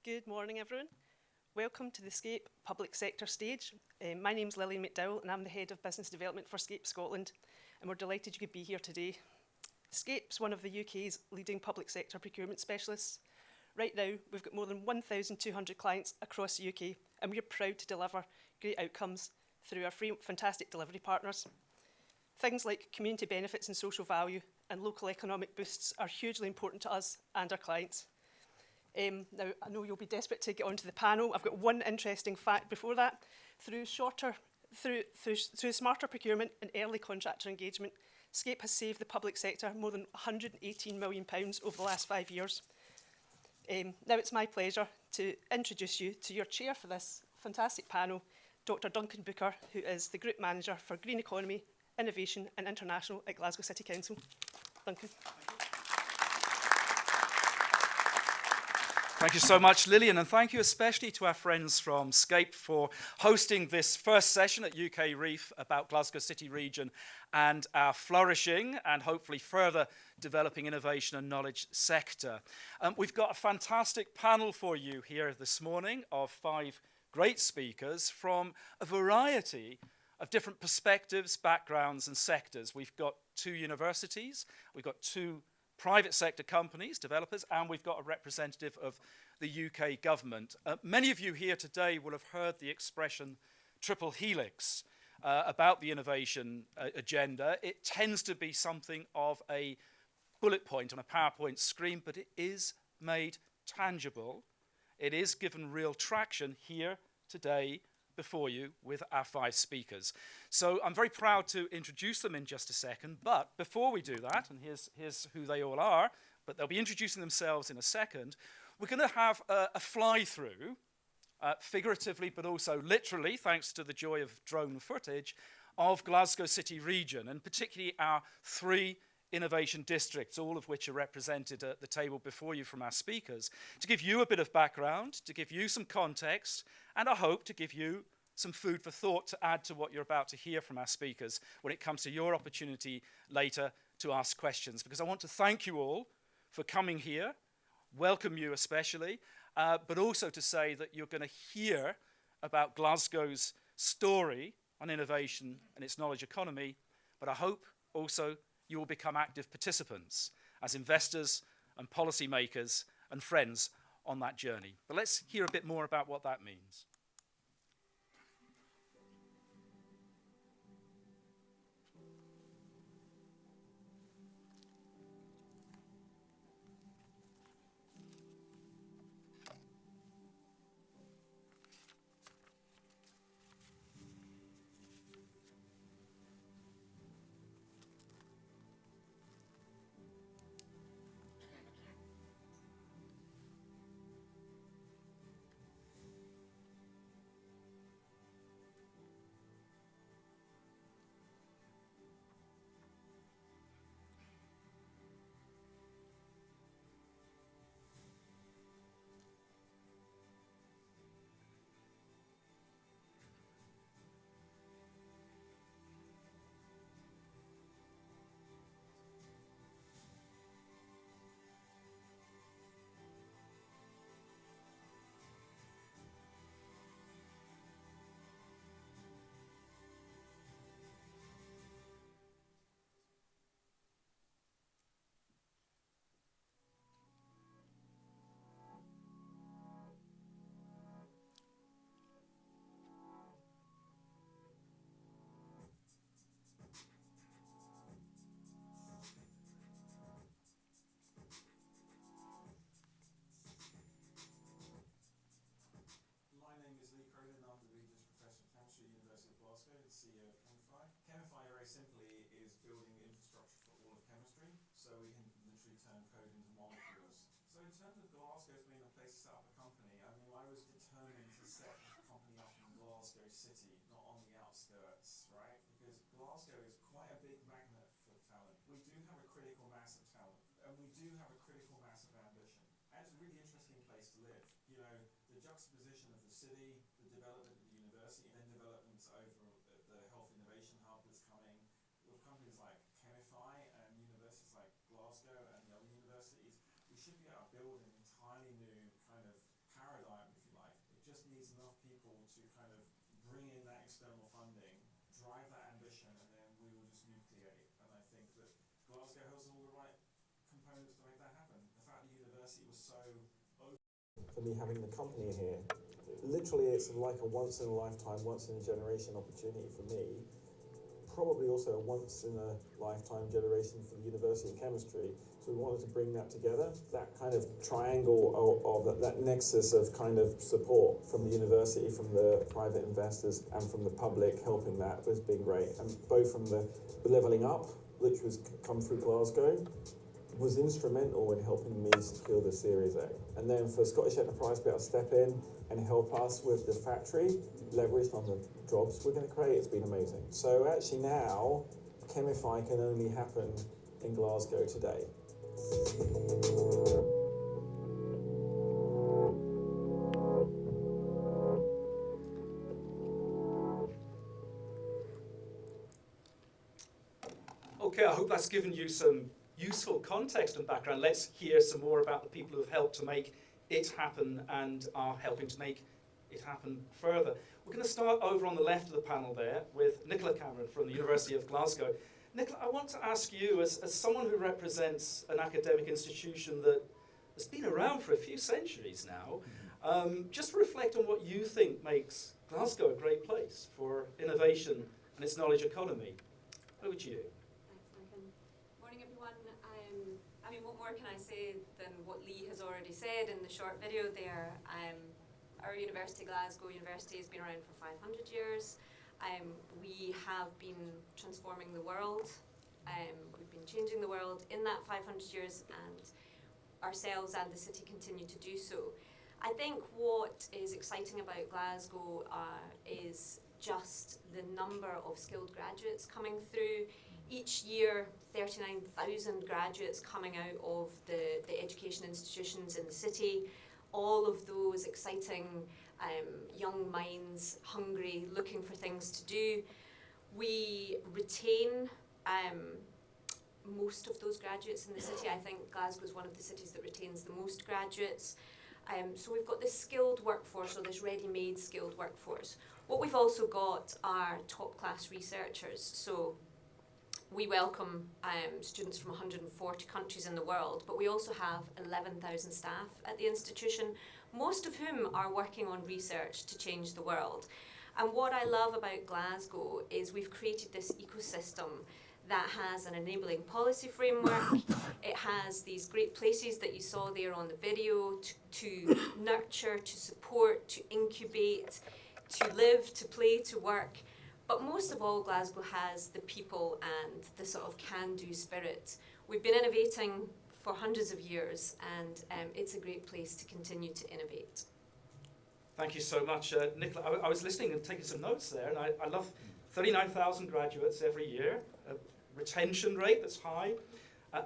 Good morning, everyone. Welcome to the Scape Public Sector Stage. My name's Lillian McDowell and I'm the Head of Business Development for Scape Scotland, and we're delighted you could be here today. Scape's one of the UK's leading public sector procurement specialists. Right now, we've got more than 1,200 clients across the UK, and we're proud to deliver great outcomes through our fantastic delivery partners. Things like community benefits and social value and local economic boosts are hugely important to us and our clients. Now, I know you'll be desperate to get onto the panel. I've got one interesting fact before that. Through smarter procurement and early contractor engagement, Scape has saved the public sector more than £118 million over the last 5 years. Now it's my pleasure to introduce you to your chair for this fantastic panel, Dr. Duncan Booker, who is the Group Manager for Green Economy, Innovation and International at Glasgow City Council. Duncan. Thank you so much, Lillian, and thank you especially to our friends from Scape for hosting this first session at UKREiiF about Glasgow City Region and our flourishing and hopefully further developing innovation and knowledge sector. We've got a fantastic panel for you here this morning of 5 great speakers from a variety of different perspectives, backgrounds and sectors. We've got 2 universities, we've got 2 private sector companies, developers, and we've got a representative of the UK government. Many of you here today will have heard the expression triple helix about the innovation agenda. It tends to be something of a bullet point on a PowerPoint screen, but it is made tangible. It is given real traction here today before you with our 5 speakers. So I'm very proud to introduce them in just a second, but before we do that, and here's who they all are, but they'll be introducing themselves in a second, we're going to have a fly-through, figuratively but also literally, thanks to the joy of drone footage, of Glasgow City Region, and particularly our 3 innovation districts, all of which are represented at the table before you from our speakers, to give you a bit of background, to give you some context, and I hope to give you some food for thought to add to what you're about to hear from our speakers when it comes to your opportunity later to ask questions. Because I want to thank you all for coming here, welcome you especially, but also to say that you're going to hear about Glasgow's story on innovation and its knowledge economy, but I hope also you will become active participants as investors and policymakers and friends on that journey. But let's hear a bit more about what that means. Glasgow, the CEO of ChemifY. ChemifY very simply is building infrastructure for all of chemistry, so we can literally turn code into molecules. So in terms of Glasgow as being a place to set up a company, I mean, I was determined to set a company up in Glasgow City, not on the outskirts, right? Because Glasgow is quite a big magnet for talent. We do have a critical mass of talent, and we do have a critical mass of ambition. And it's a really interesting place to live. You know, the juxtaposition of the city, the development of the university, and then developments over the health innovation hub that's coming, with companies like ChemifY and universities like Glasgow and the other universities, we should be able to build an entirely new kind of paradigm external funding, drive that ambition, and then we will just nucleate. And I think that Glasgow has all the right components to make that happen. The fact the university was so open. For me, having the company here, literally it's like a once in a lifetime, once in a generation opportunity for me. Probably also a once in a lifetime generation for the University of Chemistry. So we wanted to bring that together, that kind of triangle of that nexus of kind of support from the university, from the private investors and from the public helping that has been great. And both from the levelling up, which was come through Glasgow, was instrumental in helping me secure the Series A. And then for Scottish Enterprise to be able to step in and help us with the factory, leveraged on the jobs we're going to create, it's been amazing. So actually now, ChemifY can only happen in Glasgow today. Okay, I hope that's given you some useful context and background. Let's hear some more about the people who have helped to make it happen and are helping to make it happen further. We're going to start over on the left of the panel there with Nicola Cameron from the University of Glasgow. Nicola, I want to ask you, as someone who represents an academic institution that has been around for a few centuries now, just reflect on what you think makes Glasgow a great place for innovation and its knowledge economy. Over to you. Morning, everyone. I mean, what more can I say than what Lee has already said in the short video there? Our university, Glasgow University, has been around for 500 years. We have been transforming the world. We've been changing the world in that 500 years, and ourselves and the city continue to do so. I think what is exciting about Glasgow is just the number of skilled graduates coming through. Each year, 39,000 graduates coming out of the education institutions in the city. All of those exciting young minds, hungry, looking for things to do. We retain most of those graduates in the city. I think Glasgow is one of the cities that retains the most graduates. So we've got this skilled workforce, or this ready-made skilled workforce. What we've also got are top-class researchers. So we welcome students from 140 countries in the world, but we also have 11,000 staff at the institution, most of whom are working on research to change the world. And what I love about Glasgow is we've created this ecosystem that has an enabling policy framework. It has these great places that you saw there on the video to nurture, to support, to incubate, to live, to play, to work. But most of all, Glasgow has the people and the sort of can-do spirit. We've been innovating for hundreds of years, and it's a great place to continue to innovate. Thank you so much, Nicola. I was listening and taking some notes there, and I love 39,000 graduates every year, a retention rate that's high,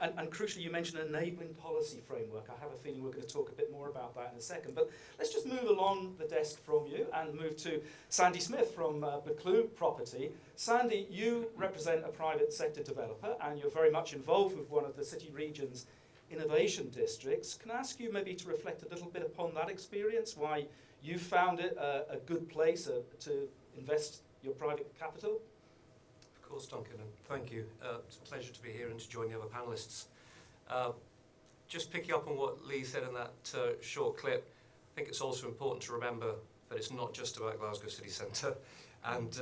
and crucially, you mentioned an enabling policy framework. I have a feeling we're going to talk a bit more about that in a second, but let's just move along the desk from you and move to Sandy Smith from UKREiiF Property. Sandy, you represent a private sector developer, and you're very much involved with one of the city region's innovation districts. Can I ask you maybe to reflect a little bit upon that experience, why you found it a good place to invest your private capital? Of course, Duncan, and thank you. It's a pleasure to be here and to join the other panellists. Just picking up on what Lee said in that short clip, I think it's also important to remember that it's not just about Glasgow City Centre. And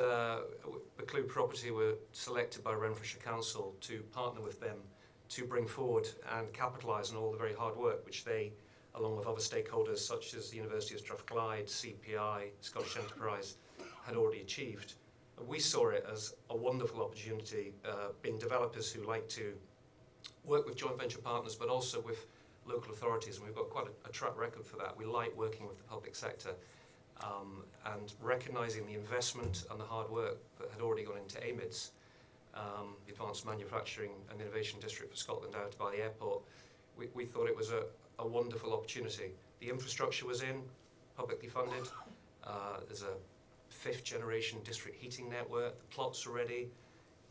UKREiiF Property were selected by Renfrewshire Council to partner with them to bring forward and capitalise on all the very hard work which they, along with other stakeholders such as the University of Strathclyde, CPI, Scottish Enterprise, had already achieved. We saw it as a wonderful opportunity, being developers who like to work with joint venture partners, but also with local authorities, and we've got quite a track record for that. We like working with the public sector and recognising the investment and the hard work that had already gone into AMIDS, the Advanced Manufacturing and Innovation District for Scotland out by the airport. We thought it was a wonderful opportunity. The infrastructure was in, publicly funded. There's a 5th generation district heating network. The plots are ready.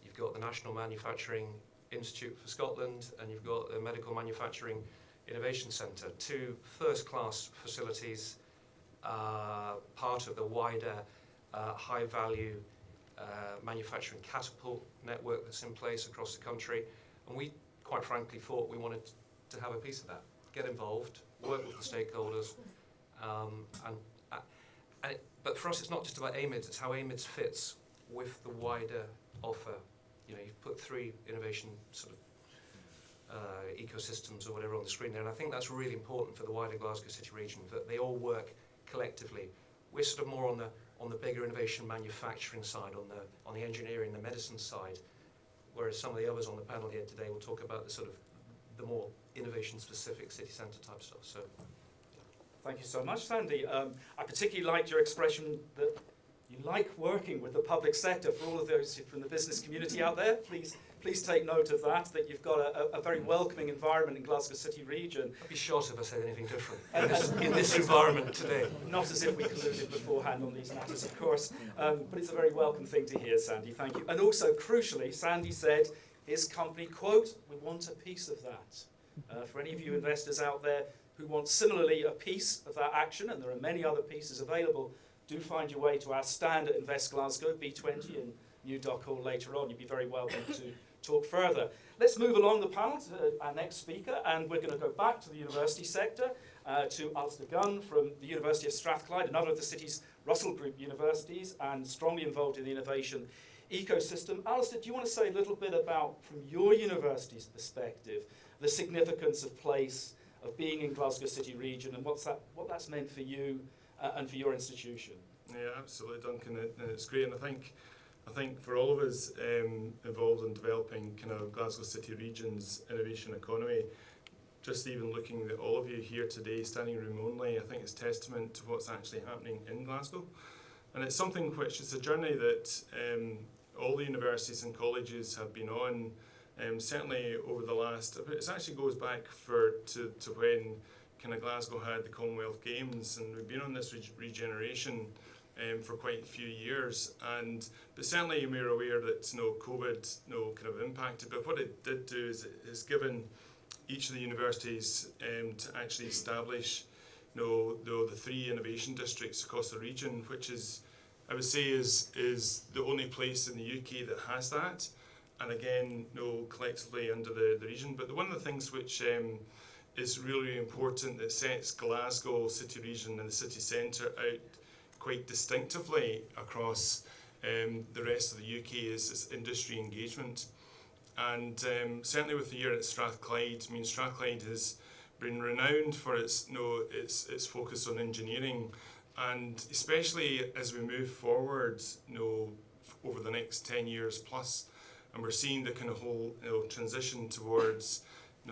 You've got the National Manufacturing Institute for Scotland, and you've got the Medical Manufacturing Innovation Centre, 2 first-class facilities, part of the wider high-value manufacturing catapult network that's in place across the country. And we, quite frankly, thought we wanted to have a piece of that, get involved, work with the stakeholders. But for us, it's not just about AMIDS, it's how AMIDS fits with the wider offer. You know, you've put 3 innovation sort of ecosystems or whatever on the screen there, and I think that's really important for the wider Glasgow City region, that they all work collectively. We're sort of more on the bigger innovation manufacturing side, on the engineering, the medicine side, whereas some of the others on the panel here today will talk about the sort of the more innovation-specific city centre type stuff. So, Thank you so much, Sandy. I particularly liked your expression that you like working with the public sector. For all of those from the business community out there, please take note of that you've got a very welcoming environment in Glasgow City region. I'd be shocked if I said anything different in this environment today. Not as if we colluded beforehand on these matters, of course, but it's a very welcome thing to hear, Sandy. Thank you. And also, crucially, Sandy said his company, quote, "We want a piece of that." For any of you investors out there who want similarly a piece of that action, and there are many other pieces available, do find your way to our stand at Invest Glasgow, B20 in New Dock Hall later on. You'd be very welcome to talk further. Let's move along the panel to our next speaker, and we're going to go back to the university sector, to Alistair Gunn from the University of Strathclyde, another of the city's Russell Group universities, and strongly involved in the innovation ecosystem. Alistair, do you want to say a little bit about, from your university's perspective, the significance of place, of being in Glasgow City region, and what that's meant for you and for your institution? Yeah, absolutely, Duncan, and it's great. And I think for all of us involved in developing kind of Glasgow City region's innovation economy, just even looking at all of you here today, standing room only, I think it's testament to what's actually happening in Glasgow. And it's something which is a journey that all the universities and colleges have been on. Certainly over the last, it actually goes back to when kind of Glasgow had the Commonwealth Games, and we've been on this regeneration for quite a few years. But certainly we're aware that COVID kind of impacted. But what it did do is it has given each of the universities to actually establish the 3 innovation districts across the region, which is, I would say, is the only place in the UK that has that. And again, collectively under the region. But one of the things which is really important that sets Glasgow City region and the city centre out quite distinctively across the rest of the UK is this industry engagement. And certainly with the year at Strathclyde, I mean, Strathclyde has been renowned for its focus on engineering, and especially as we move forward over the next 10 years plus. And we're seeing the kind of whole transition towards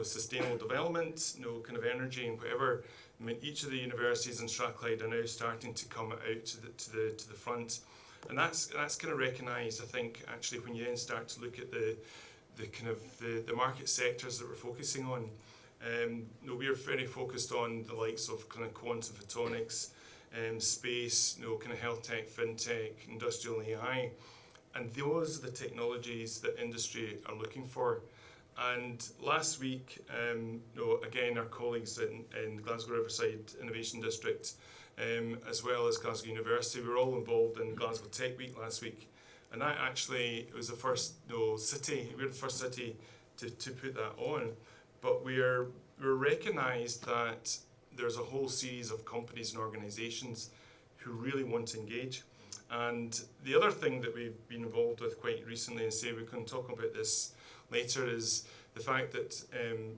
sustainable development, kind of energy and whatever. I mean, each of the universities in Strathclyde are now starting to come out to the front, and that's kind of recognised. I think actually when you then start to look at the market sectors that we're focusing on. We're very focused on the likes of kind of quantum photonics, space, kind of health tech, fintech, industrial AI. And those are the technologies that industry are looking for. And last week, again, our colleagues in Glasgow Riverside Innovation District, as well as Glasgow University, we were all involved in Glasgow Tech Week last week. And that actually was the first city, we were the first city to put that on. But we're recognised that there's a whole series of companies and organisations who really want to engage. And the other thing that we've been involved with quite recently, and say we can talk about this later, is the fact that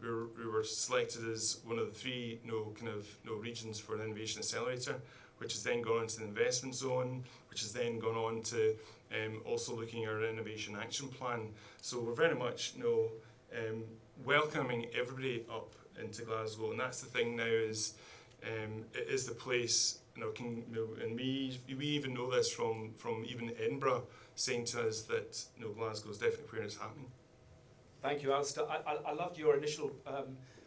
we were selected as one of the 3 regions for an innovation accelerator, which has then gone into the investment zone, which has then gone on to also looking at our innovation action plan. So we're very much welcoming everybody up into Glasgow, and that's the thing now is it is the place. And we even know this from even Edinburgh saying to us that Glasgow is definitely where it's happening. Thank you, Alistair. I loved your initial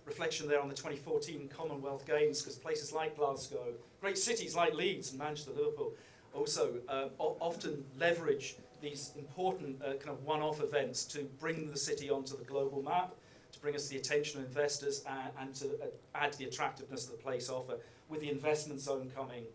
reflection there on the 2014 Commonwealth Games, because places like Glasgow, great cities like Leeds and Manchester, Liverpool, also often leverage these important kind of one-off events to bring the city onto the global map, to bring us the attention of investors and to add to the attractiveness of the place offer. With the investment zone coming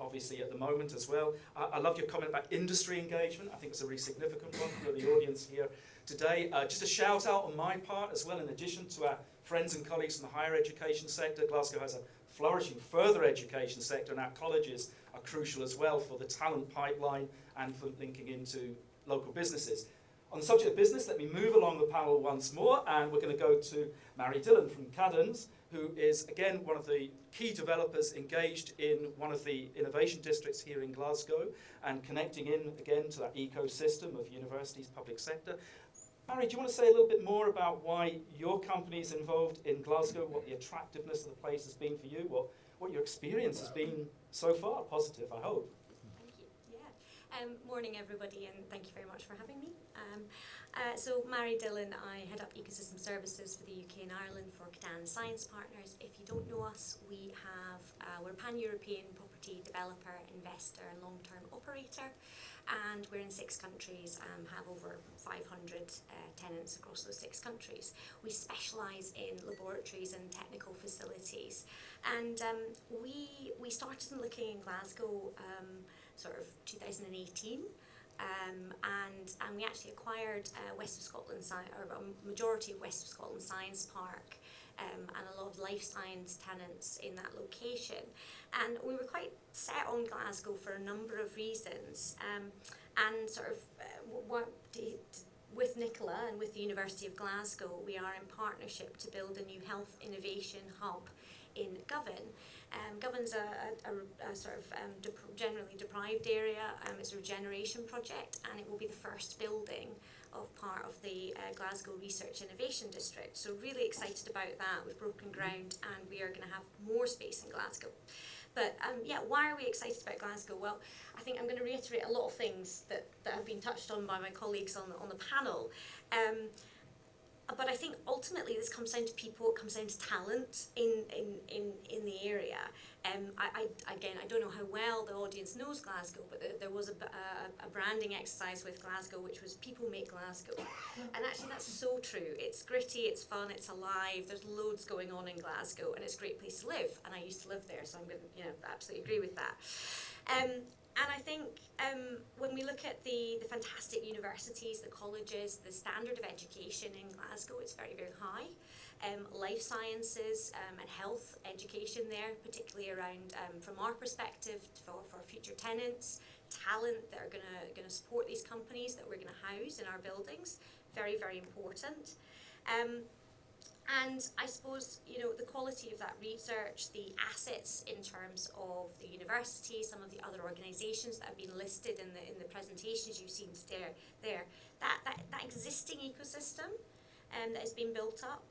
obviously at the moment as well. I love your comment about industry engagement. I think it's a really significant one for the audience here today. Just a shout out on my part as well, in addition to our friends and colleagues in the higher education sector, Glasgow has a flourishing further education sector, and our colleges are crucial as well for the talent pipeline and for linking into local businesses. On the subject of business, let me move along the panel once more, and we're going to go to Mary Dillon from Cadans, who is, again, one of the key developers engaged in one of the innovation districts here in Glasgow and connecting in, again, to that ecosystem of universities, public sector. Mary, do you want to say a little bit more about why your company is involved in Glasgow, what the attractiveness of the place has been for you, what your experience has been so far? Positive, I hope. Thank you. Yeah. Morning, everybody, and thank you very much for having me. So, Mary Dillon, I head up Ecosystem Services for the UK and Ireland for Cadans Science Partners. If you don't know us, we're a pan-European property developer, investor, and long-term operator. And we're in 6 countries, have over 500 tenants across those 6 countries. We specialise in laboratories and technical facilities. And we started looking in Glasgow sort of 2018. And we actually acquired West of Scotland, or a majority of West of Scotland Science Park, and a lot of life science tenants in that location. And we were quite set on Glasgow for a number of reasons. And sort of with Nicola and with the University of Glasgow, we are in partnership to build a new health innovation hub in Govan. Govan's a sort of generally deprived area. It's a regeneration project, and it will be the first building of part of the Glasgow Research Innovation District. So really excited about that. We've broken ground, and we are going to have more space in Glasgow. But yeah, why are we excited about Glasgow? Well, I think I'm going to reiterate a lot of things that have been touched on by my colleagues on the panel. But I think ultimately this comes down to people, it comes down to talent in the area. I don't know how well the audience knows Glasgow, but there was a branding exercise with Glasgow, which was people make Glasgow. And actually that's so true. It's gritty, it's fun, it's alive, there's loads going on in Glasgow, and it's a great place to live. And I used to live there, so I'm going to absolutely agree with that. And I think when we look at the fantastic universities, the colleges, the standard of education in Glasgow, it's very, very high. Life sciences and health education there, particularly around, from our perspective, for future tenants, talent that are going to support these companies that we're going to house in our buildings, very, very important. And I suppose, the quality of that research, the assets in terms of the university, some of the other organisations that have been listed in the presentations you've seen there, that existing ecosystem that has been built up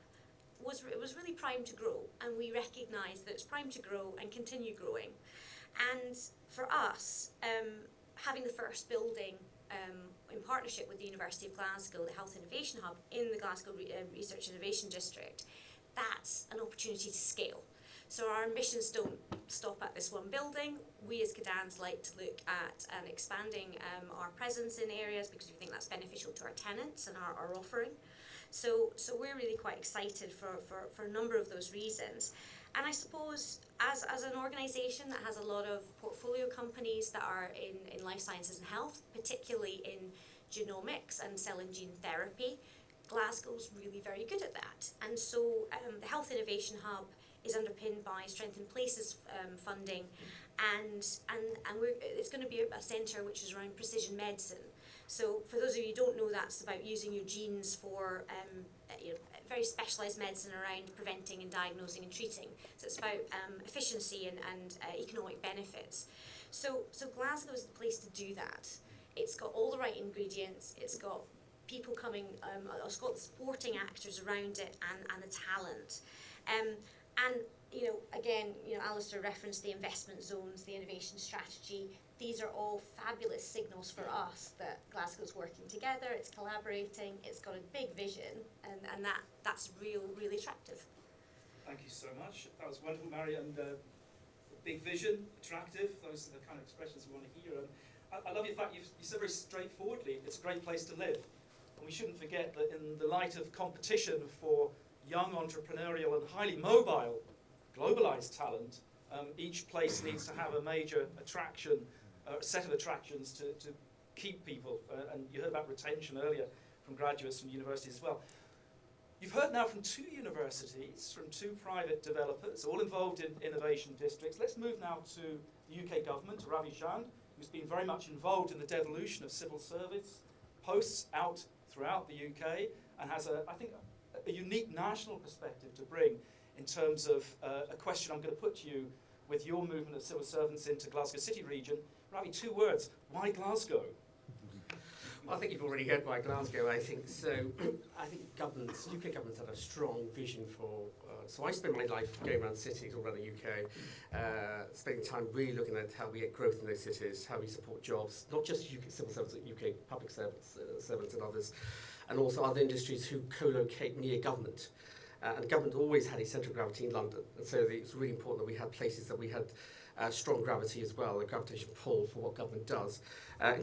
was really primed to grow, and we recognise that it's primed to grow and continue growing. And for us, having the first building in partnership with the University of Glasgow, the Health Innovation Hub in the Glasgow Research Innovation District, that's an opportunity to scale. So our ambitions don't stop at this one building. We as Cadans like to look at expanding our presence in areas because we think that's beneficial to our tenants and our offering. So we're really quite excited for a number of those reasons. And I suppose as an organisation that has a lot of portfolio companies that are in life sciences and health, particularly in genomics and cell and gene therapy, Glasgow's really very good at that. And so the Health Innovation Hub is underpinned by Strengthened Places funding, and it's going to be a centre which is around precision medicine. So for those of you who don't know, that's about using your genes for very specialised medicine around preventing and diagnosing and treating. So it's about efficiency and economic benefits. So Glasgow is the place to do that. It's got all the right ingredients, it's got people coming, it's got supporting actors around it and the talent. And again, Alistair referenced the investment zones, the innovation strategy. These are all fabulous signals for us that Glasgow's working together, it's collaborating, it's got a big vision, and that's really attractive. Thank you so much. That was wonderful, Mary, and big vision, attractive, those are the kind of expressions we want to hear. And I love the fact you said very straightforwardly, it's a great place to live. And we shouldn't forget that in the light of competition for young entrepreneurial and highly mobile, globalised talent, Each place needs to have a major attraction, a set of attractions to keep people. And you heard about retention earlier from graduates from universities as well. You've heard now from 2 universities, from 2 private developers, all involved in innovation districts. Let's move now to the UK government, to Ravi Chand, who's been very much involved in the devolution of civil service posts out throughout the UK, and has, I think, a unique national perspective to bring in terms of a question I'm going to put to you with your movement of civil servants into Glasgow City region. Ravi, 2 words. Why Glasgow? Well, I think you've already heard why Glasgow. I think so. I think governments, UK governments, had a strong vision for. So I spend my life going around cities all around the UK, spending time really looking at how we get growth in those cities, how we support jobs, not just UK civil servants, but UK public servants and others, and also other industries who co-locate near government. And government always had a centre of gravity in London, and so it's really important that we had places that we had strong gravity as well, a gravitation pull for what government does.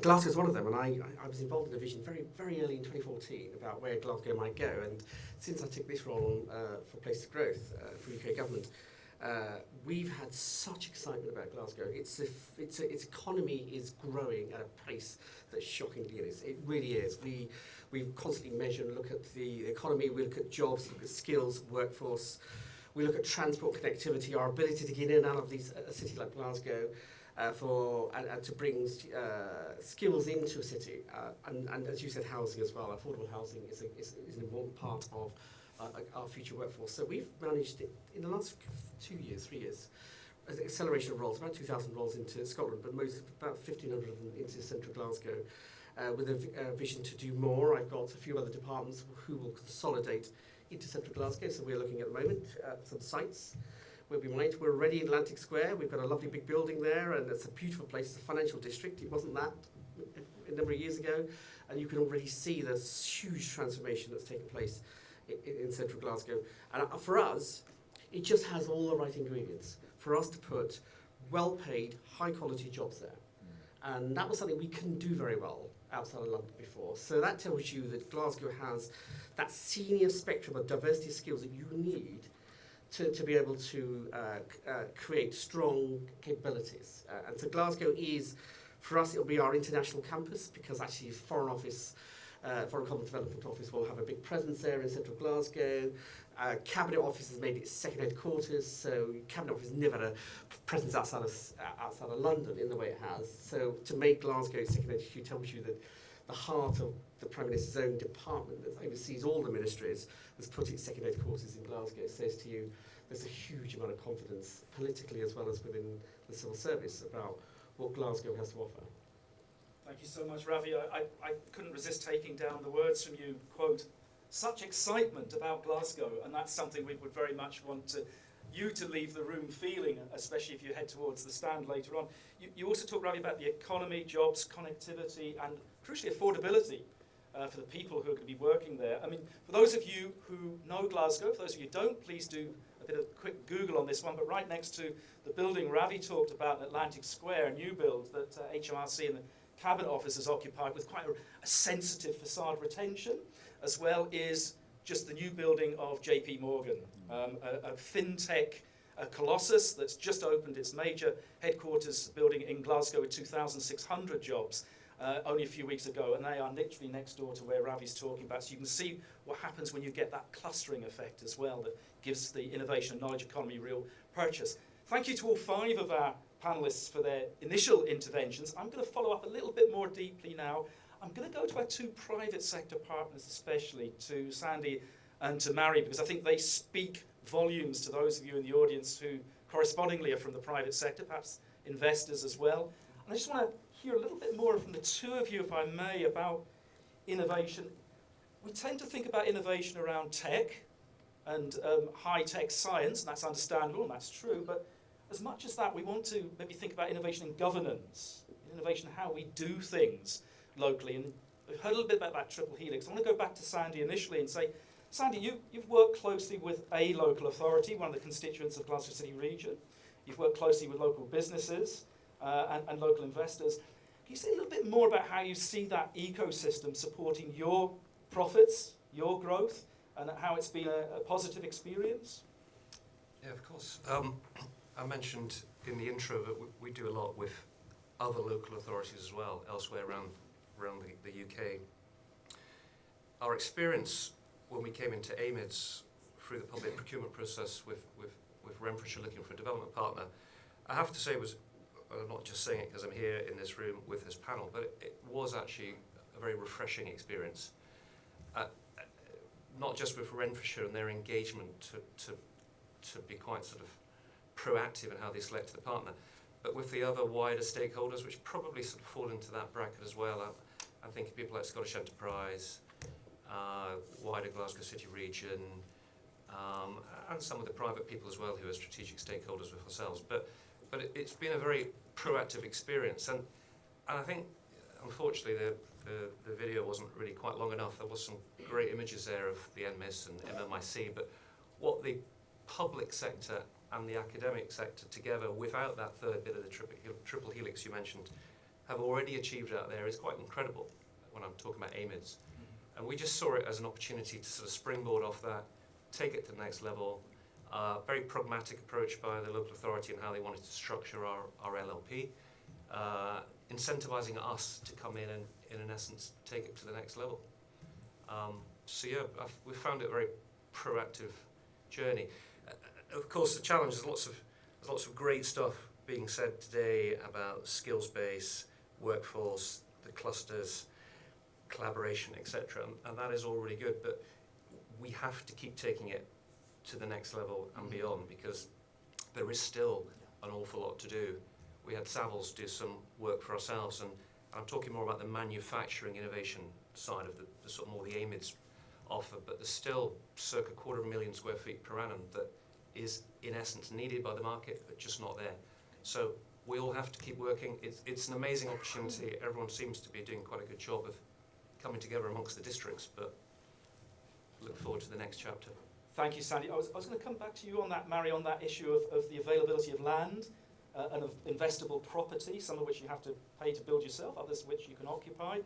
Glasgow is one of them, and I was involved in a vision very, very early in 2014 about where Glasgow might go. And since I took this role on, for Place to Growth for UK government, we've had such excitement about Glasgow. Its economy is growing at a pace that's shockingly is. It really is. We constantly measure and look at the economy. We look at jobs, look at skills, workforce. We look at transport connectivity, our ability to get in and out of a city like Glasgow, and to bring skills into a city. And as you said, housing as well. Affordable housing is an important part of our future workforce. So we've managed, in the last 2 years, 3 years, an acceleration of roles, about 2,000 roles into Scotland, but about 1,500 of them into central Glasgow, with a vision to do more. I've got a few other departments who will consolidate into central Glasgow, so we're looking at the moment at some sites where we might. We're already in Atlantic Square. We've got a lovely big building there, and it's a beautiful place. It's a financial district. It wasn't that a number of years ago, and you can already see the huge transformation that's taken place in central Glasgow. And for us, it just has all the right ingredients for us to put well-paid, high-quality jobs there. And that was something we couldn't do very well outside of London before. So that tells you that Glasgow has that senior spectrum of diversity of skills that you need to be able to create strong capabilities. And so Glasgow is, for us, it'll be our international campus, because actually Foreign Common Development Office will have a big presence there in central Glasgow. Cabinet Office has made its second headquarters, so Cabinet Office never had a presence outside of London in the way it has. So to make Glasgow its second HQ tells you that the heart of the Prime Minister's own department that oversees all the ministries has put its second headquarters in Glasgow. It says to you there's a huge amount of confidence, politically as well as within the civil service, about what Glasgow has to offer. Thank you so much, Ravi. I couldn't resist taking down the words from you, quote, such excitement about Glasgow, and that's something we would very much want you to leave the room feeling, especially if you head towards the stand later on. You also talk, Ravi, about the economy, jobs, connectivity, and crucially affordability for the people who are going to be working there. I mean, for those of you who know Glasgow, for those of you who don't, please do a bit of quick Google on this one, but right next to the building Ravi talked about in Atlantic Square, a new build that HMRC and the Cabinet Office has occupied with quite a sensitive facade retention, as well is just the new building of JP Morgan, a fintech colossus that's just opened its major headquarters building in Glasgow with 2,600 jobs only a few weeks ago, and they are literally next door to where Ravi's talking about. So you can see what happens when you get that clustering effect as well that gives the innovation and knowledge economy real purchase. Thank you to all 5 of our panellists for their initial interventions. I'm going to follow up a little bit more deeply now. I'm going to go to our 2 private sector partners, especially to Sandy and to Mary, because I think they speak volumes to those of you in the audience who correspondingly are from the private sector, perhaps investors as well. And I just want to hear a little bit more from the 2 of you, if I may, about innovation. We tend to think about innovation around tech and high-tech science, and that's understandable, and that's true, but as much as that, we want to maybe think about innovation in governance, innovation in how we do things locally. And we've heard a little bit about that triple helix. I want to go back to Sandy initially and say, Sandy, you've worked closely with a local authority, one of the constituents of Glasgow City region. You've worked closely with local businesses and local investors. Can you say a little bit more about how you see that ecosystem supporting your profits, your growth, and how it's been a positive experience? Yeah, of course. I mentioned in the intro that we do a lot with other local authorities as well, elsewhere around the UK. Our experience when we came into AMIDS through the public procurement process with Renfrewshire looking for a development partner, I have to say was, I'm not just saying it because I'm here in this room with this panel, but it was actually a very refreshing experience. Not just with Renfrewshire and their engagement to be quite sort of proactive in how they selected the partner, but with the other wider stakeholders, which probably sort of fall into that bracket as well. I think of people like Scottish Enterprise, wider Glasgow City region, and some of the private people as well who are strategic stakeholders with ourselves. But it's been a very proactive experience, and I think unfortunately the video wasn't really quite long enough. There was some great images there of the NMIS and MMIC, but what the public sector and the academic sector together, without that third bit of the triple helix you mentioned, have already achieved out there is quite incredible when I'm talking about AMIDS. And we just saw it as an opportunity to sort of springboard off that, take it to the next level. Very pragmatic approach by the local authority and how they wanted to structure our LLP, incentivizing us to come in and, in essence, take it to the next level. So yeah, we found it a very proactive journey. Of course, the challenge is lots of great stuff being said today about skills base, workforce, the clusters, collaboration, etc. And that is all really good, but we have to keep taking it to the next level and beyond, because there is still an awful lot to do. We had Savills do some work for ourselves, and I'm talking more about the manufacturing innovation side of the sort of more the AMIDS offer, but there's still circa 250,000 square feet per annum that is in essence needed by the market, but just not there. So we all have to keep working. It's an amazing opportunity. Everyone seems to be doing quite a good job of coming together amongst the districts, but look forward to the next chapter. Thank you, Sandy. I was going to come back to you on that, Mary, on that issue of the availability of land and of investable property, some of which you have to pay to build yourself, others which you can occupy.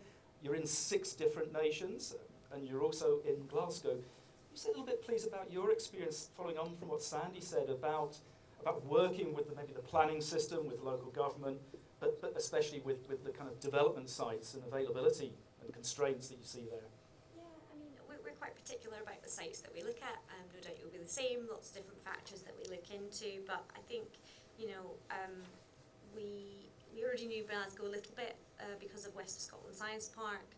You're in 6 different nations, and you're also in Glasgow. Can you say a little bit, please, about your experience, following on from what Sandy said about working with maybe the planning system, with local government, but especially with the kind of development sites and availability and constraints that you see there? We're quite particular about the sites that we look at, and no doubt you'll be the same, lots of different factors that we look into, but I think, we already knew Glasgow a little bit because of West of Scotland Science Park,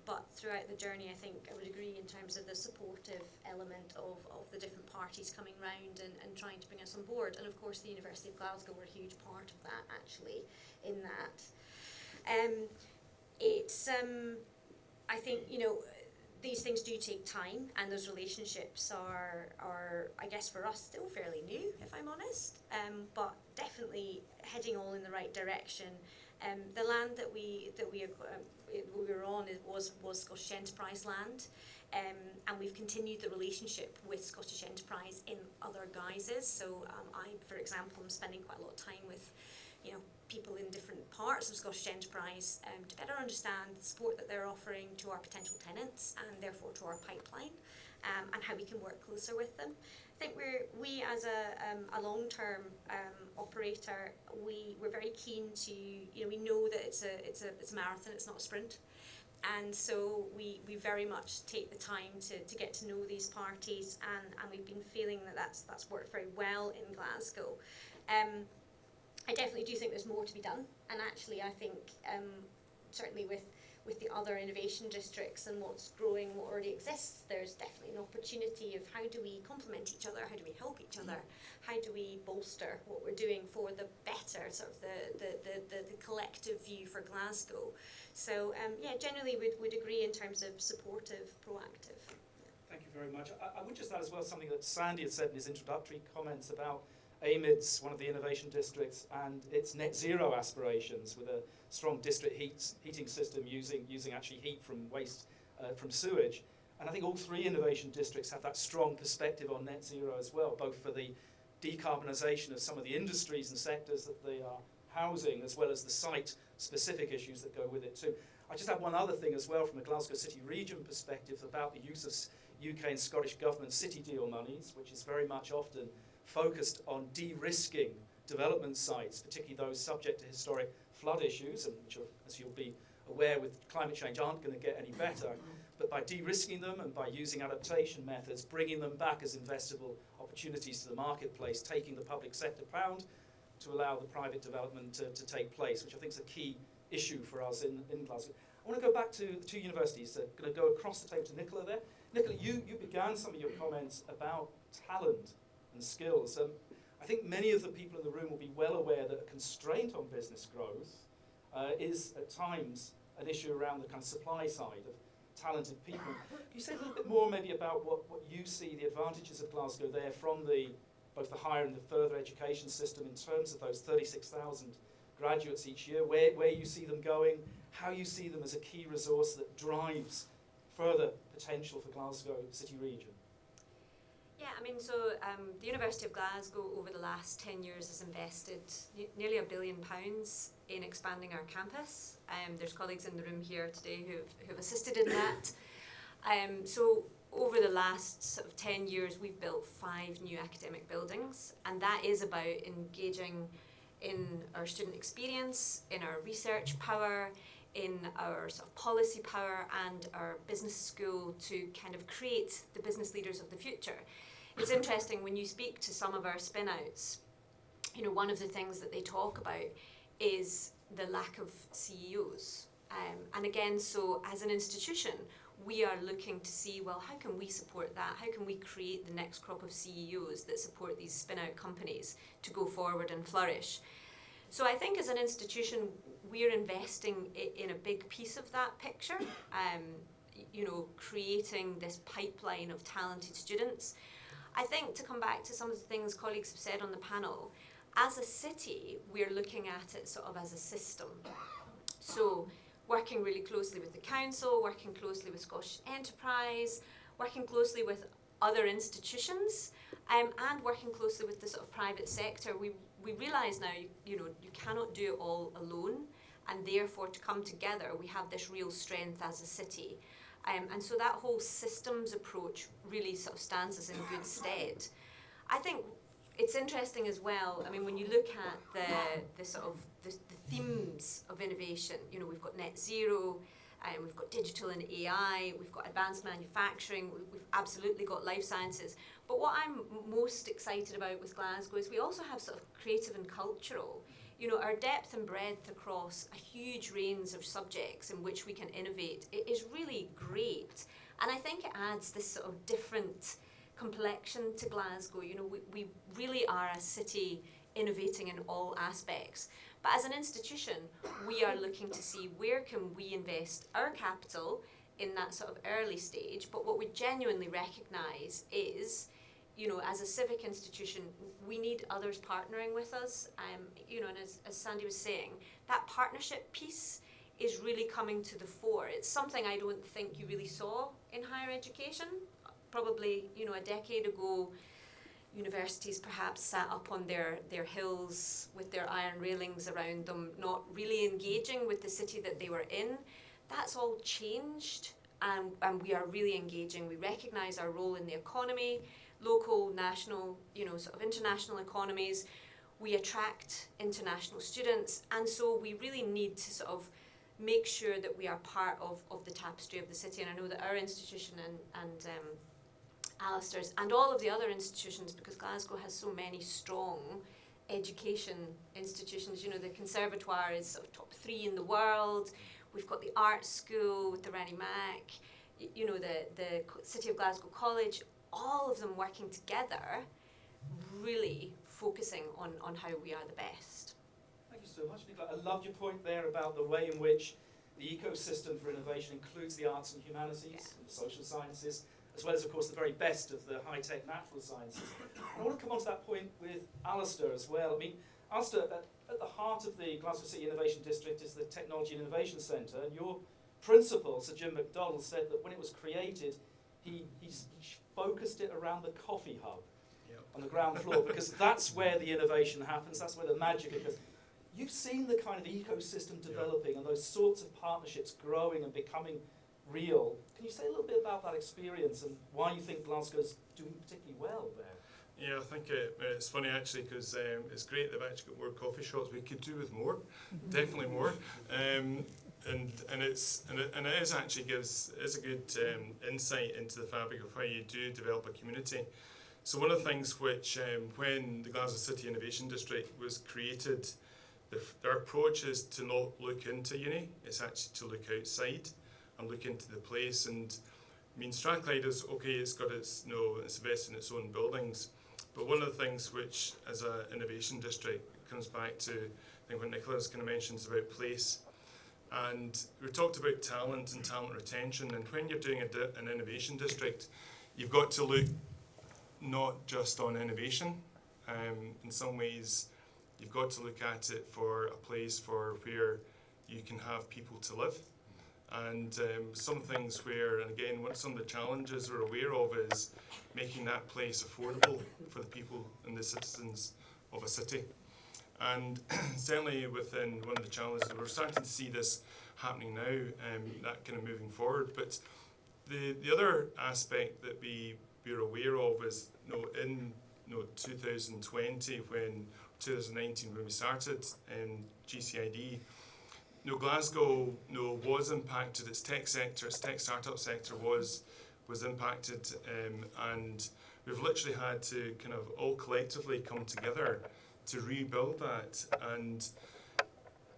but throughout the journey I think I would agree in terms of the supportive element of the different parties coming round and trying to bring us on board, and of course the University of Glasgow were a huge part of that actually in that. I think, these things do take time, and those relationships are I guess for us still fairly new, if I'm honest, but definitely heading all in the right direction. The land that we were on was Scottish Enterprise land, and we've continued the relationship with Scottish Enterprise in other guises. So I, for example, am spending quite a lot of time with people in different parts of Scottish Enterprise to better understand the support that they're offering to our potential tenants and therefore to our pipeline, and how we can work closer with them. I think we as a long-term operator, we're very keen to, we know that it's a marathon, it's not a sprint. And so we very much take the time to get to know these parties, and we've been feeling that that's worked very well in Glasgow. I definitely do think there's more to be done, and actually I think certainly with the other innovation districts and what's growing, what already exists, there's definitely an opportunity of how do we complement each other, how do we help each other, how do we bolster what we're doing for the better, sort of the collective view for Glasgow. So generally would agree in terms of supportive, proactive. Thank you very much. I would just add as well something that Sandy had said in his introductory comments about AMIDS, one of the innovation districts, and its net zero aspirations with a strong district heating system using actually heat from waste from sewage. And I think all 3 innovation districts have that strong perspective on net zero as well, both for the decarbonisation of some of the industries and sectors that they are housing, as well as the site-specific issues that go with it too. I just have one other thing as well from the Glasgow City region perspective about the use of UK and Scottish government city deal monies, which is very much often focused on de-risking development sites, particularly those subject to historic flood issues, and which, as you'll be aware, with climate change aren't going to get any better. But by de-risking them and by using adaptation methods, bringing them back as investable opportunities to the marketplace, taking the public sector pound to allow the private development to take place, which I think is a key issue for us in Glasgow. I want to go back to the two universities. I'm going to go across the table to Nicola there. Nicola, you began some of your comments about talent and skills. I think many of the people in the room will be well aware that a constraint on business growth is at times an issue around the kind of supply side of talented people. Can you say a little bit more maybe about what you see the advantages of Glasgow there from both the higher and the further education system in terms of those 36,000 graduates each year, where you see them going, how you see them as a key resource that drives further potential for Glasgow City Region? Yeah, I mean, so the University of Glasgow over the last 10 years has invested nearly £1 billion in expanding our campus. There's colleagues in the room here today who have assisted in that. So over the last sort of 10 years, we've built 5 new academic buildings, and that is about engaging in our student experience, in our research power, in our sort of policy power and our business school to kind of create the business leaders of the future. It's interesting when you speak to some of our spin-outs, you know, one of the things that they talk about is the lack of CEOs. And again, so as an institution, we are looking to see, well, how can we support that? How can we create the next crop of CEOs that support these spin-out companies to go forward and flourish? So I think as an institution, we're investing in a big piece of that picture, you know, creating this pipeline of talented students. I think to come back to some of the things colleagues have said on the panel, as a city, we're looking at it sort of as a system. So working really closely with the council, working closely with Scottish Enterprise, working closely with other institutions, and working closely with the sort of private sector. We realise now, you know, you cannot do it all alone, and therefore to come together, we have this real strength as a city. And so that whole systems approach really sort of stands us in good stead. I think it's interesting as well, I mean, when you look at the sort of the themes of innovation, you know, we've got net zero, we've got digital and AI, we've got advanced manufacturing, we've absolutely got life sciences. But what I'm most excited about with Glasgow is we also have sort of creative and cultural. You know, our depth and breadth across a huge range of subjects in which we can innovate, it is really great. And I think it adds this sort of different complexion to Glasgow. You know, we really are a city innovating in all aspects. But as an institution, we are looking to see where can we invest our capital in that sort of early stage. But what we genuinely recognise is, you know, as a civic institution, we need others partnering with us. You know, and as Sandy was saying, that partnership piece is really coming to the fore. It's something I don't think you really saw in higher education. Probably, you know, a decade ago, universities perhaps sat up on their hills with their iron railings around them, not really engaging with the city that they were in. That's all changed, and we are really engaging. We recognise our role in the economy, local, national, you know, sort of international economies. We attract international students, and so we really need to sort of make sure that we are part of the tapestry of the city. And I know that our institution and Alistair's and all of the other institutions, because Glasgow has so many strong education institutions. You know, the Conservatoire is sort of top 3 in the world. We've got the art school with the Rannie Mac, you know, the City of Glasgow College, all of them working together, really focusing on how we are the best. Thank you so much, Nicola. I love your point there about the way in which the ecosystem for innovation includes the arts and humanities, and the social sciences, as well as, of course, the very best of the high-tech natural sciences. And I want to come on to that point with Alistair as well. I mean, Alistair, at the heart of the Glasgow City Innovation District is the Technology and Innovation Centre, and your principal, Sir Jim McDonald, said that when it was created, he focused it around the coffee hub on the ground floor, because that's where the innovation happens, that's where the magic occurs. You've seen the kind of ecosystem developing and those sorts of partnerships growing and becoming real. Can you say a little bit about that experience and why you think Glasgow's doing particularly well there? Yeah, I think it's funny actually because it's great they've actually got more coffee shops. We could do with more, definitely more. And it is actually gives a good insight into the fabric of how you do develop a community. So one of the things which when the Glasgow City Innovation District was created, their approach is to not look into uni. It's actually to look outside and look into the place. And I mean, Strathclyde is okay. It's got its it's invested in its own buildings. But one of the things which, as an innovation district, comes back to, I think what Nicola's kind of mentions about place. And we talked about talent and talent retention. And when you're doing an innovation district, you've got to look not just on innovation. In some ways, you've got to look at it for a place for where you can have people to live. And some things where, and again, what some of the challenges we're aware of is making that place affordable for the people and the citizens of a city. And certainly within one of the challenges, we're starting to see this happening now, that kind of moving forward. But the other aspect that we're aware of is, in 2019 when we started GCID, Glasgow was impacted. Its tech sector, its tech startup sector was impacted, and we've literally had to kind of all collectively come together to rebuild that. And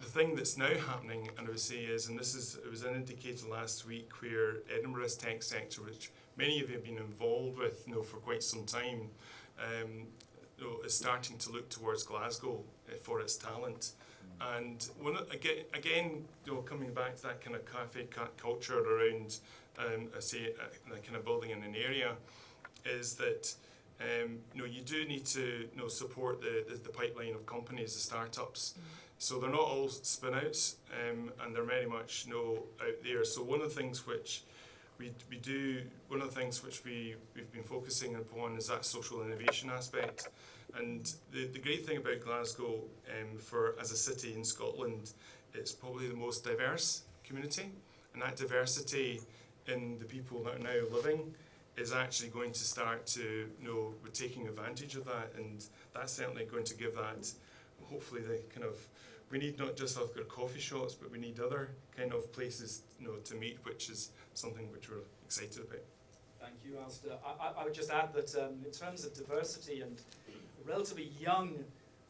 the thing that's now happening, and I would say is, and it was indicated last week, where Edinburgh's tech sector, which many of you have been involved with, for quite some time, is starting to look towards Glasgow for its talent. And again, coming back to that kind of cafe culture around, that kind of building in an area, is that you do need to support the pipeline of companies, the startups. So they're not all spin outs, and they're very much out there. So one of the things which we've been focusing upon is that social innovation aspect. And the great thing about Glasgow, as a city in Scotland, it's probably the most diverse community, and that diversity in the people that are now living is actually going to start to, we're taking advantage of that, and that's certainly going to give that, hopefully, the kind of, we need not just other coffee shops, but we need other kind of places, to meet, which is something which we're excited about. Thank you, Alistair. I would just add that in terms of diversity and a relatively young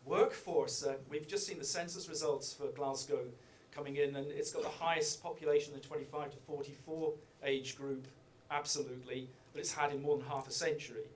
workforce, we've just seen the census results for Glasgow coming in, and it's got the highest population in the 25 to 44 age group, absolutely, but it's had in more than half a century,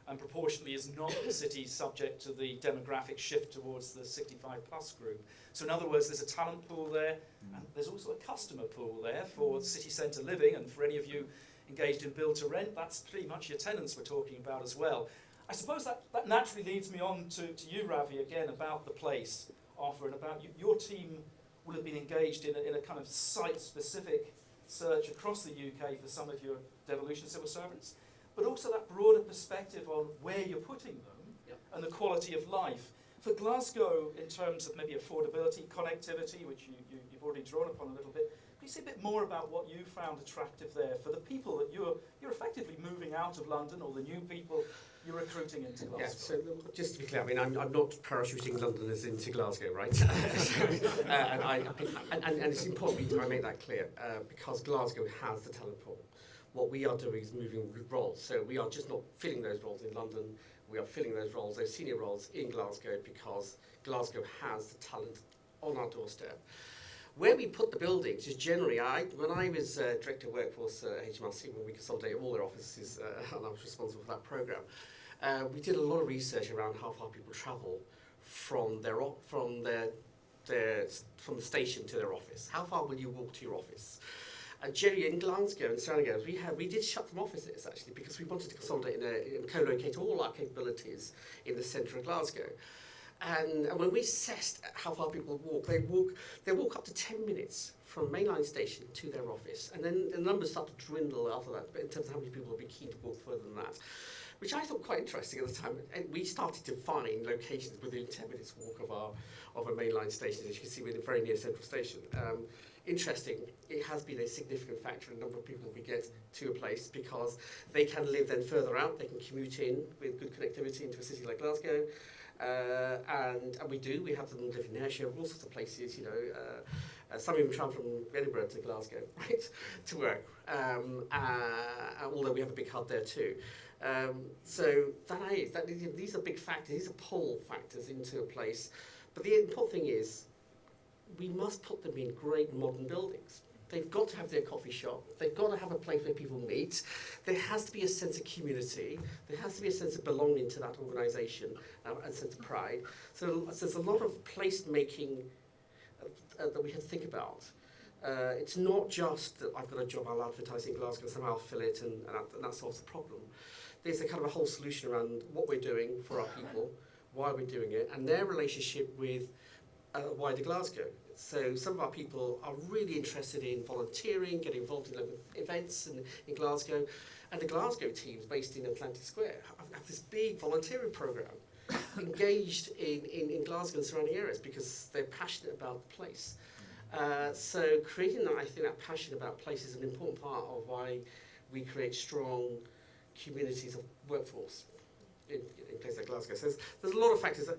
and proportionally is not the city subject to the demographic shift towards the 65 plus group. So in other words, there's a talent pool there, and there's also a customer pool there for city centre living, and for any of you engaged in build to rent, that's pretty much your tenants we're talking about as well. I suppose that naturally leads me on to you, Ravi, again, about the place offer, and about your team will have been engaged in a kind of site-specific search across the UK for some of your devolution civil servants, but also that broader perspective on where you're putting them and the quality of life. For Glasgow, in terms of maybe affordability, connectivity, which you've already drawn upon a little bit, can you say a bit more about what you found attractive there for the people that you're effectively moving out of London, or the new people you're recruiting into Glasgow? Yeah, so just to be clear, I mean, I'm not parachuting Londoners into Glasgow, right? and it's important I make that clear, because Glasgow has the talent pool. What we are doing is moving roles. So we are just not filling those roles in London. We are filling those roles, those senior roles, in Glasgow, because Glasgow has the talent on our doorstep. Where we put the buildings is generally, when I was Director of Workforce at HMRC, when we consolidated all their offices, and I was responsible for that programme, we did a lot of research around how far people travel from the station to their office. How far will you walk to your office? Jerry, in Glasgow and surrounding areas, we did shut some offices actually, because we wanted to consolidate and co-locate all our capabilities in the centre of Glasgow. And when we assessed how far people walk, they walk up to 10 minutes from mainline station to their office, and then the numbers start to dwindle after that, but in terms of how many people would be keen to walk further than that, which I thought quite interesting at the time. And we started to find locations within 10 minutes walk of our mainline station, as you can see, we're very near Central Station. interesting, it has been a significant factor in the number of people we get to a place, because they can live then further out, they can commute in with good connectivity into a city like Glasgow, and we have them live in Ayrshire, all sorts of places, you know, some even travel from Edinburgh to Glasgow, right, to work, although we have a big hub there too. So these are big factors, these are pull factors into a place, but the important thing is, we must put them in great modern buildings. They've got to have their coffee shop. They've got to have a place where people meet. There has to be a sense of community. There has to be a sense of belonging to that organisation and a sense of pride. So there's a lot of place-making that we have to think about. It's not just that I've got a job, I'll advertise in Glasgow, somehow I'll fill it, and that solves the problem. There's a kind of a whole solution around what we're doing for our people, why we're doing it, and their relationship with wider Glasgow. So some of our people are really interested in volunteering, getting involved in local events in Glasgow, and the Glasgow teams based in Atlantic Square have this big volunteering programme engaged in Glasgow and surrounding areas because they're passionate about the place. So creating that, I think that passion about place is an important part of why we create strong communities of workforce in places like Glasgow. So there's a lot of factors.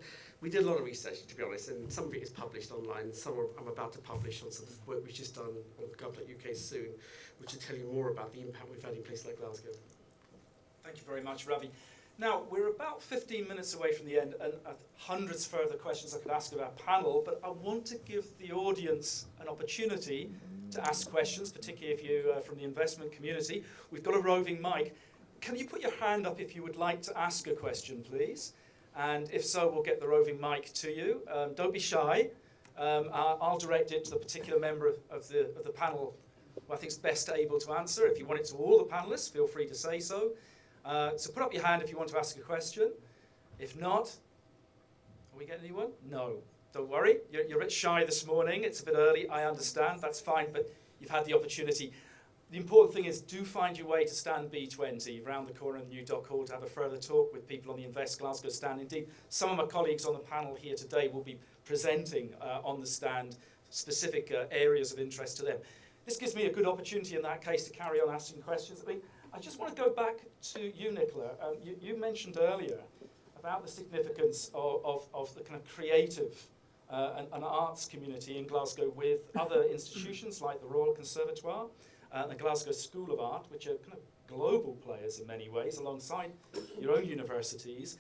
We did a lot of research, to be honest, and some of it is published online. Some I'm about to publish on some work we've just done on gov.uk soon, which will tell you more about the impact we've had in places like Glasgow. Thank you very much, Ravi. Now, we're about 15 minutes away from the end, and hundreds further questions I could ask of our panel, but I want to give the audience an opportunity to ask questions, particularly if you're from the investment community. We've got a roving mic. Can you put your hand up if you would like to ask a question, please? And if so, we'll get the roving mic to you. Don't be shy. I'll direct it to the particular member of the panel who I think is best able to answer. If you want it to all the panellists, feel free to say so. So put up your hand if you want to ask a question. If not, are we getting anyone? No. Don't worry. You're a bit shy this morning. It's a bit early. I understand. That's fine. But you've had the opportunity. The important thing is, do find your way to stand B20, round the corner in the new Dock Hall, to have a further talk with people on the Invest Glasgow stand. Indeed, some of my colleagues on the panel here today will be presenting on the stand specific areas of interest to them. This gives me a good opportunity in that case to carry on asking questions. I just want to go back to you, Nicola. You mentioned earlier about the significance of the kind of creative and arts community in Glasgow with other institutions like the Royal Conservatoire, the Glasgow School of Art, which are kind of global players in many ways, alongside your own universities.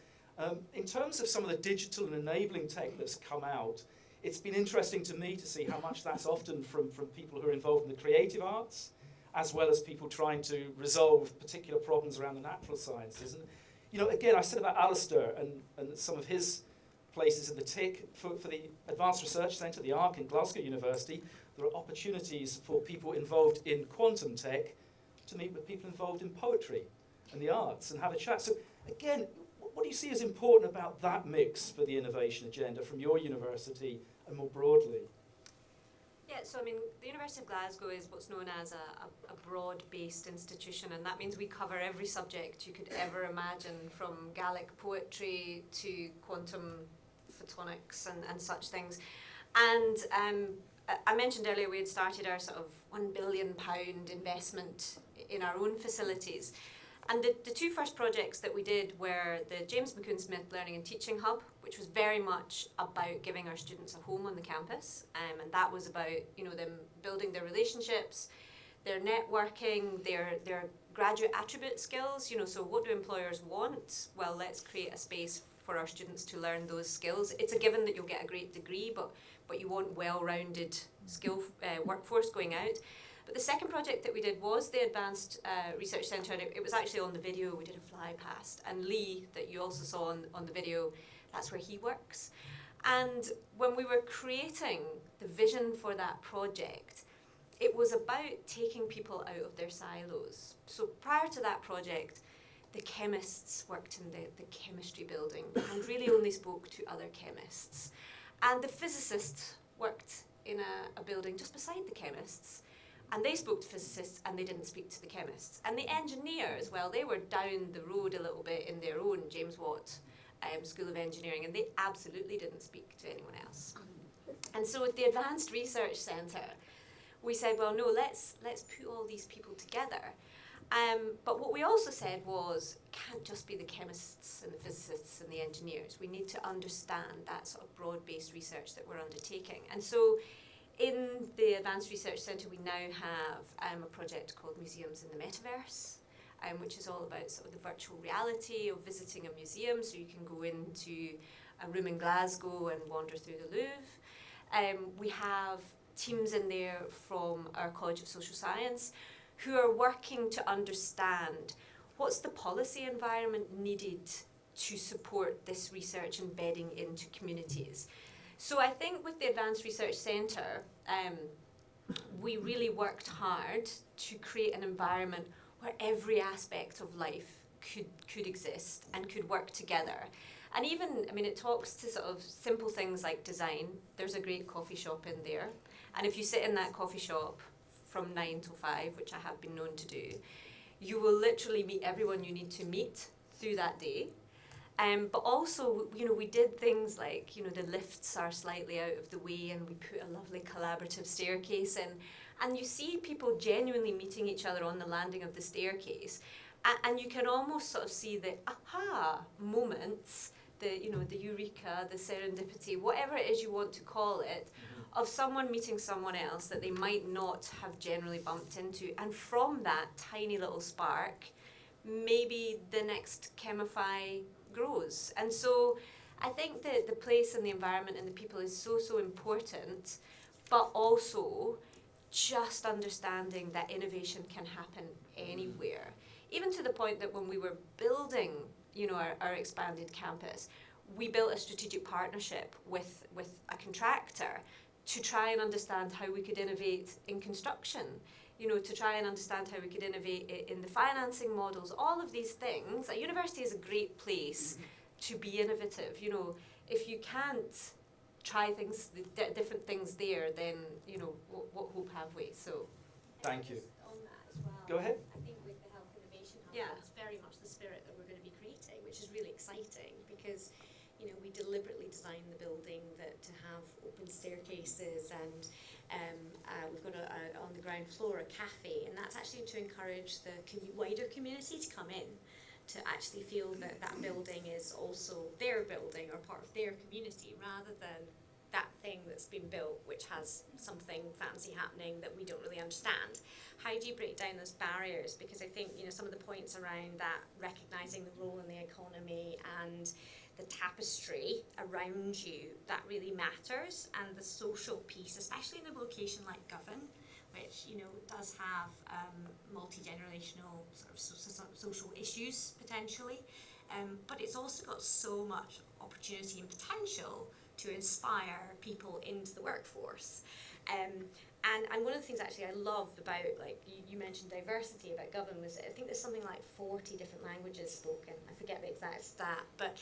In terms of some of the digital and enabling tech that's come out, it's been interesting to me to see how much that's often from people who are involved in the creative arts, as well as people trying to resolve particular problems around the natural sciences. And, you know, again, I said about Alistair and some of his places in the TIC, for the Advanced Research Centre, the ARC in Glasgow University, there are opportunities for people involved in quantum tech to meet with people involved in poetry and the arts and have a chat. So again, what do you see as important about that mix for the innovation agenda from your university and more broadly? Yeah, so I mean, the University of Glasgow is what's known as a broad-based institution, and that means we cover every subject you could ever imagine, from Gaelic poetry to quantum photonics and such things. And I mentioned earlier we had started our sort of £1 billion investment in our own facilities. And the two first projects that we did were the James McCoon Smith Learning and Teaching Hub, which was very much about giving our students a home on the campus. And that was about, you know, them building their relationships, their networking, their graduate attribute skills. You know, so what do employers want? Well, let's create a space for our students to learn those skills. It's a given that you'll get a great degree, but you want well-rounded workforce going out. But the second project that we did was the Advanced Research Centre, and it was actually on the video. We did a fly past, and Lee, that you also saw on the video, that's where he works. And when we were creating the vision for that project, it was about taking people out of their silos. So prior to that project, the chemists worked in the chemistry building and really only spoke to other chemists. And the physicists worked in a building just beside the chemists, and they spoke to physicists and they didn't speak to the chemists. And the engineers, well, they were down the road a little bit in their own James Watt School of Engineering, and they absolutely didn't speak to anyone else. And so at the Advanced Research Centre, we said, well, no, let's put all these people together. But what we also said was, can't just be the chemists and the physicists and the engineers. We need to understand that sort of broad-based research that we're undertaking. And so in the Advanced Research Centre, we now have a project called Museums in the Metaverse, which is all about sort of the virtual reality of visiting a museum. So you can go into a room in Glasgow and wander through the Louvre. We have teams in there from our College of Social Science who are working to understand what's the policy environment needed to support this research embedding into communities. So I think with the Advanced Research Centre, we really worked hard to create an environment where every aspect of life could exist and could work together. And even, I mean, it talks to sort of simple things like design. There's a great coffee shop in there. And if you sit in that coffee shop from 9 till 5, which I have been known to do, you will literally meet everyone you need to meet through that day. But also, you know, we did things like, you know, the lifts are slightly out of the way and we put a lovely collaborative staircase in. And you see people genuinely meeting each other on the landing of the staircase. And you can almost sort of see the aha moments, the, you know, the eureka, the serendipity, whatever it is you want to call it, of someone meeting someone else that they might not have generally bumped into. And from that tiny little spark, maybe the next Chemify grows. And so I think that the place and the environment and the people is so, so important, but also just understanding that innovation can happen anywhere. Even to the point that when we were building, you know, our expanded campus, we built a strategic partnership with a contractor to try and understand how we could innovate in construction, you know, to try and understand how we could innovate in the financing models, all of these things. A university is a great place to be innovative. You know, if you can't try things, different things there, then, you know, what hope have we? So, Thank you. On that as well. Go ahead. I think with the Health Innovation Hub, Yeah. that's very much the spirit that we're going to be creating, which is really exciting because, you know, we deliberately designed the building to have open staircases and we've got on the ground floor a cafe, and that's actually to encourage the wider community to come in, to actually feel that that building is also their building or part of their community, rather than that thing that's been built which has something fancy happening that we don't really understand. How do you break down those barriers? Because I think, you know, some of the points around that, recognising the role in the economy and the tapestry around you, that really matters. And the social piece, especially in a location like Govan, which, you know, does have multi-generational sort of social issues potentially, but it's also got so much opportunity and potential to inspire people into the workforce. And one of the things actually I love about, like you mentioned diversity about Govan, was I think there's something like 40 different languages spoken. I forget the exact stat, but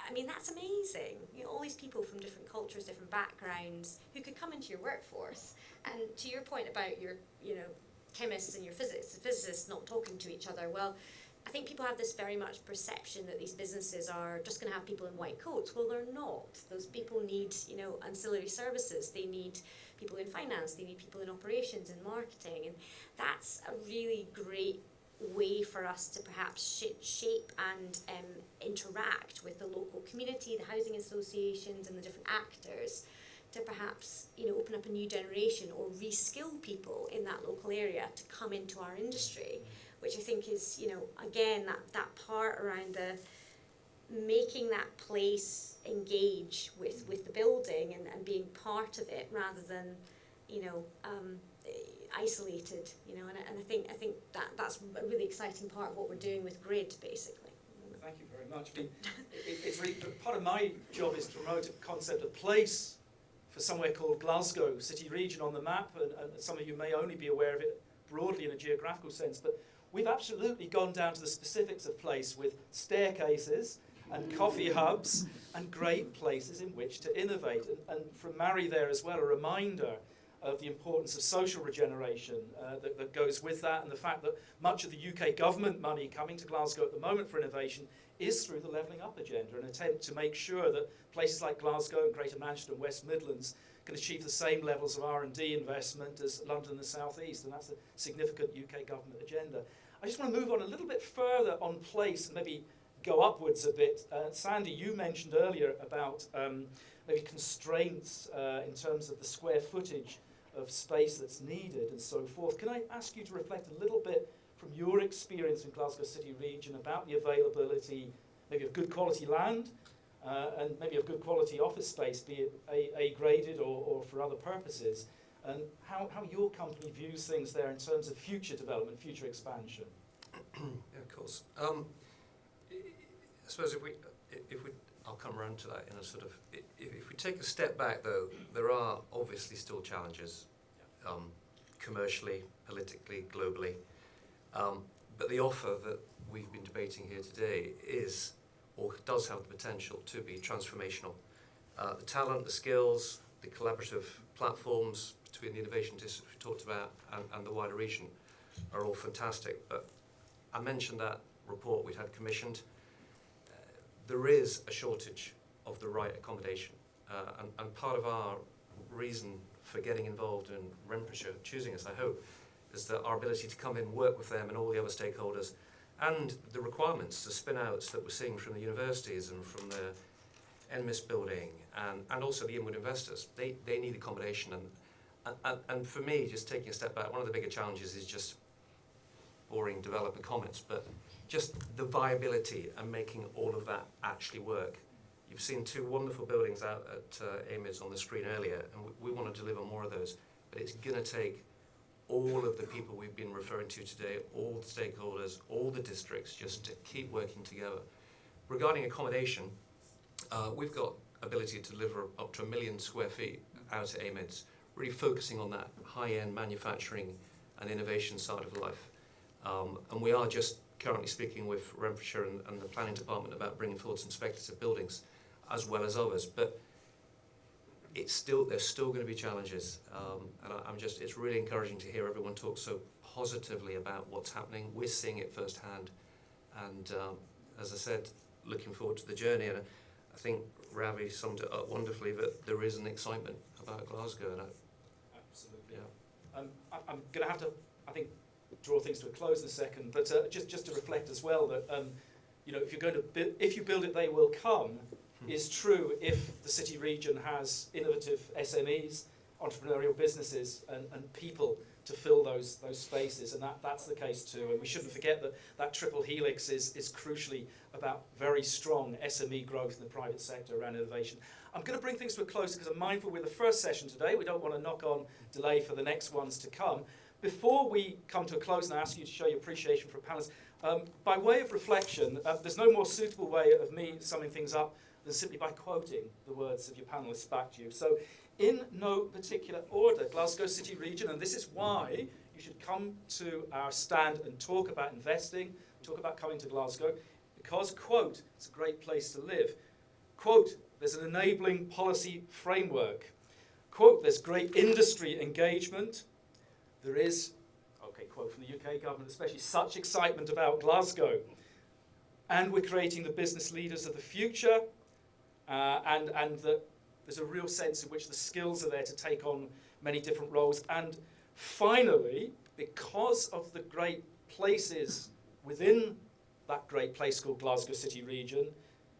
I mean, that's amazing. You know, all these people from different cultures, different backgrounds, who could come into your workforce. And to your point about your, you know, chemists and your physicists not talking to each other, well, I think people have this very much perception that these businesses are just going to have people in white coats. Well, they're not. Those people need, you know, ancillary services. They need people in finance. They need people in operations and marketing. And that's a really great way for us to perhaps shape and interact with the local community, the housing associations and the different actors, to perhaps, you know, open up a new generation or reskill people in that local area to come into our industry, which I think is, you know, again, that part around the making that place engage with the building and being part of it rather than, you know, isolated, you know, and I think that's a really exciting part of what we're doing with GREiiF, basically. Thank you very much. I mean, it's really part of my job is to promote a concept of place for somewhere called Glasgow City Region on the map, and some of you may only be aware of it broadly in a geographical sense, but we've absolutely gone down to the specifics of place with staircases and coffee hubs and great places in which to innovate. And from Mary there as well, a reminder of the importance of social regeneration that goes with that, and the fact that much of the UK government money coming to Glasgow at the moment for innovation is through the Levelling Up agenda, an attempt to make sure that places like Glasgow and Greater Manchester and West Midlands can achieve the same levels of R&D investment as London and the South East, and that's a significant UK government agenda. I just want to move on a little bit further on place and maybe go upwards a bit. Sandy, you mentioned earlier about maybe constraints in terms of the square footage of space that's needed and so forth. Can I ask you to reflect a little bit from your experience in Glasgow City region about the availability maybe of good quality land and maybe of good quality office space, be it A-graded or for other purposes, and how your company views things there in terms of future development, future expansion? Yeah, of course. I suppose if we, I'll come around to that in a sort of, if we take a step back though, there are obviously still challenges, commercially, politically, globally, but the offer that we've been debating here today is, or does have the potential to be transformational. The talent, the skills, the collaborative platforms between the innovation districts we talked about and the wider region are all fantastic, but I mentioned that report we'd had commissioned. There is a shortage of the right accommodation, and part of our reason for getting involved in Renfrewshire, choosing us, I hope, is that our ability to come in, work with them and all the other stakeholders, and the requirements, the spin-outs that we're seeing from the universities and from the NMIS building, and also the inward investors. They need accommodation, and for me, just taking a step back, one of the bigger challenges is just boring developer comments, but just the viability and making all of that actually work. You've seen two wonderful buildings out at AMIS on the screen earlier, and we want to deliver more of those, but it's going to take all of the people we've been referring to today, all the stakeholders, all the districts, just to keep working together. Regarding accommodation, we've got ability to deliver up to 1 million square feet out at AMIS, really focusing on that high-end manufacturing and innovation side of life. And we are just currently speaking with Renfrewshire and the planning department about bringing forward some speculative buildings, as well as others. But there's still going to be challenges, and it's really encouraging to hear everyone talk so positively about what's happening. We're seeing it firsthand, and as I said, looking forward to the journey. And I think Ravi summed it up wonderfully, that there is an excitement about Glasgow. And absolutely. Yeah. I'm going to have to, I think, draw things to a close in a second, but just to reflect as well that if you build it, they will come. Is true if the city region has innovative SMEs, entrepreneurial businesses, and people to fill those spaces, and that's the case too. And we shouldn't forget that triple helix is crucially about very strong SME growth in the private sector around innovation. I'm going to bring things to a close because I'm mindful we're the first session today. We don't want to knock on delay for the next ones to come. Before we come to a close and I ask you to show your appreciation for panelists, by way of reflection, there's no more suitable way of me summing things up than simply by quoting the words of your panellists back to you. So, in no particular order, Glasgow City Region, and this is why you should come to our stand and talk about investing, talk about coming to Glasgow, because, quote, it's a great place to live. Quote, there's an enabling policy framework. Quote, there's great industry engagement. There is, okay, quote from the UK government, especially such excitement about Glasgow. And we're creating the business leaders of the future. And that there's a real sense in which the skills are there to take on many different roles. And finally, because of the great places within that great place called Glasgow City Region,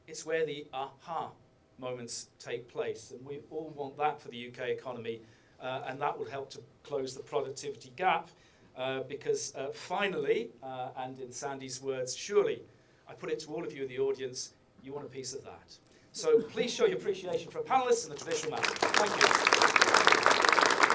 it's where the aha moments take place. And we all want that for the UK economy, and that will help to close the productivity gap, because finally, and in Sandy's words, surely, I put it to all of you in the audience, you want a piece of that. So please show your appreciation for our panellists in the traditional manner. Thank you.